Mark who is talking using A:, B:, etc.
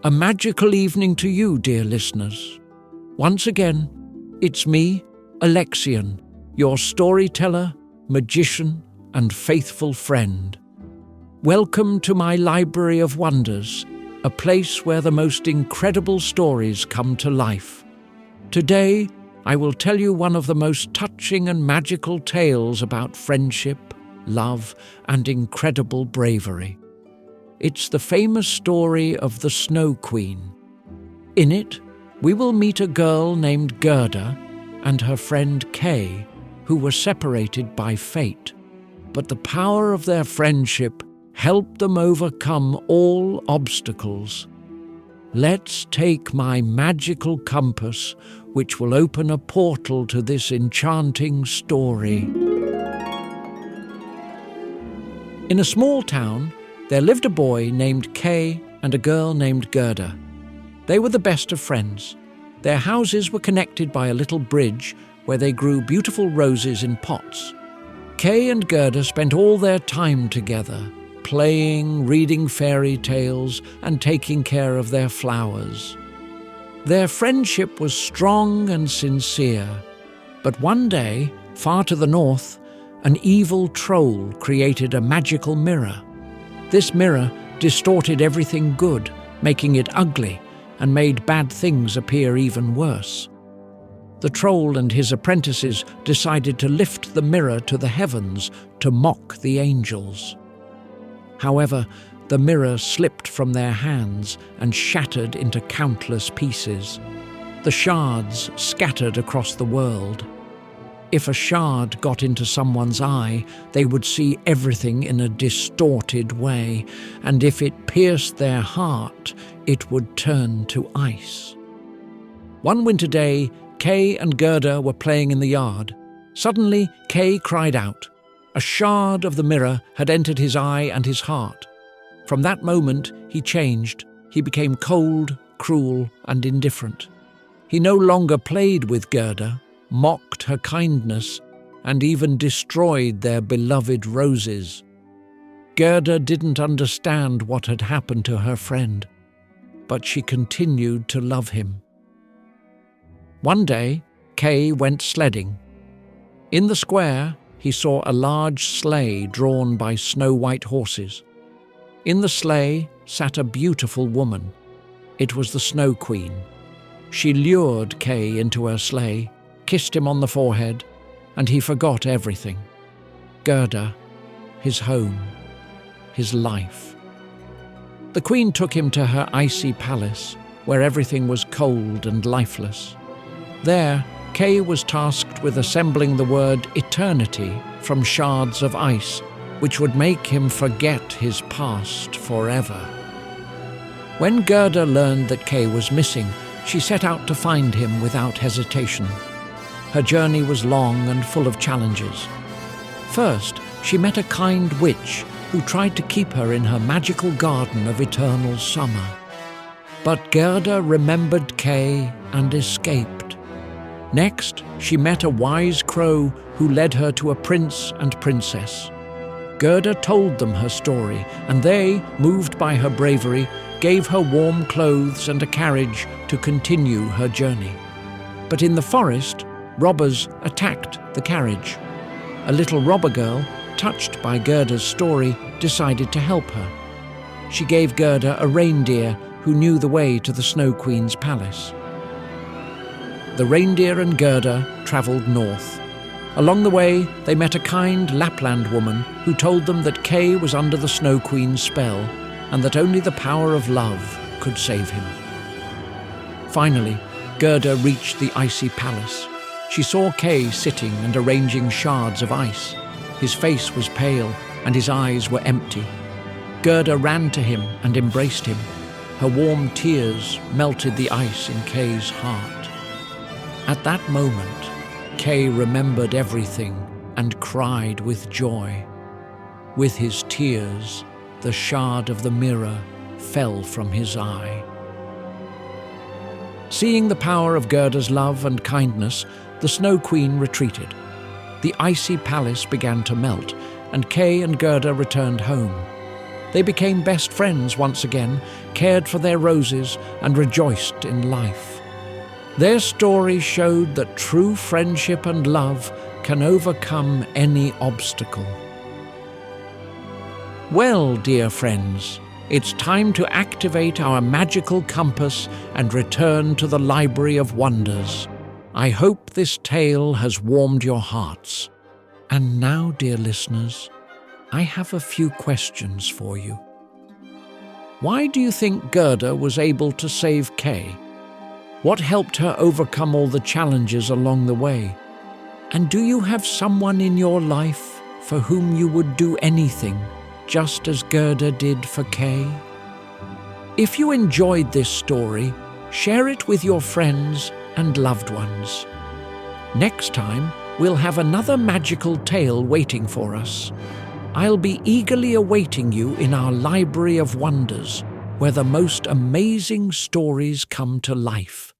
A: A magical evening to you, dear listeners. Once again, it's me, Alexian, your storyteller, magician, and faithful friend. Welcome to my Library of Wonders, a place where the most incredible stories come to life. Today, I will tell you one of the most touching and magical tales about friendship, love, and incredible bravery. It's the famous story of the Snow Queen. In it, we will meet a girl named Gerda and her friend Kay, who were separated by fate. But the power of their friendship helped them overcome all obstacles. Let's take my magical compass, which will open a portal to this enchanting story. In a small town, there lived a boy named Kay and a girl named Gerda. They were the best of friends. Their houses were connected by a little bridge where they grew beautiful roses in pots. Kay and Gerda spent all their time together, playing, reading fairy tales, and taking care of their flowers. Their friendship was strong and sincere, but one day, far to the north, an evil troll created a magical mirror. This mirror distorted everything good, making it ugly, and made bad things appear even worse. The troll and his apprentices decided to lift the mirror to the heavens to mock the angels. However, the mirror slipped from their hands and shattered into countless pieces. The shards scattered across the world. If a shard got into someone's eye, they would see everything in a distorted way, and if it pierced their heart, it would turn to ice. One winter day, Kay and Gerda were playing in the yard. Suddenly, Kay cried out. A shard of the mirror had entered his eye and his heart. From that moment, he changed. He became cold, cruel, and indifferent. He no longer played with Gerda, mocked her kindness, and even destroyed their beloved roses. Gerda didn't understand what had happened to her friend, but she continued to love him. One day, Kay went sledding. In the square, he saw a large sleigh drawn by snow-white horses. In the sleigh sat a beautiful woman. It was the Snow Queen. She lured Kay into her sleigh, kissed him on the forehead, and he forgot everything. Gerda, his home, his life. The queen took him to her icy palace, where everything was cold and lifeless. There, Kay was tasked with assembling the word eternity from shards of ice, which would make him forget his past forever. When Gerda learned that Kay was missing, she set out to find him without hesitation. Her journey was long and full of challenges. First, she met a kind witch who tried to keep her in her magical garden of eternal summer. But Gerda remembered Kay and escaped. Next, she met a wise crow who led her to a prince and princess. Gerda told them her story, and they, moved by her bravery, gave her warm clothes and a carriage to continue her journey. But in the forest, robbers attacked the carriage. A little robber girl, touched by Gerda's story, decided to help her. She gave Gerda a reindeer who knew the way to the Snow Queen's palace. The reindeer and Gerda travelled north. Along the way, they met a kind Lapland woman who told them that Kay was under the Snow Queen's spell and that only the power of love could save him. Finally, Gerda reached the icy palace. She saw Kay sitting and arranging shards of ice. His face was pale and his eyes were empty. Gerda ran to him and embraced him. Her warm tears melted the ice in Kay's heart. At that moment, Kay remembered everything and cried with joy. With his tears, the shard of the mirror fell from his eye. Seeing the power of Gerda's love and kindness, the Snow Queen retreated. The icy palace began to melt, and Kay and Gerda returned home. They became best friends once again, cared for their roses, and rejoiced in life. Their story showed that true friendship and love can overcome any obstacle. Well, dear friends, it's time to activate our magical compass and return to the Library of Wonders. I hope this tale has warmed your hearts. And now, dear listeners, I have a few questions for you. Why do you think Gerda was able to save Kay? What helped her overcome all the challenges along the way? And do you have someone in your life for whom you would do anything, just as Gerda did for Kay? If you enjoyed this story, share it with your friends and loved ones. Next time, we'll have another magical tale waiting for us. I'll be eagerly awaiting you in our Library of Wonders, where the most amazing stories come to life.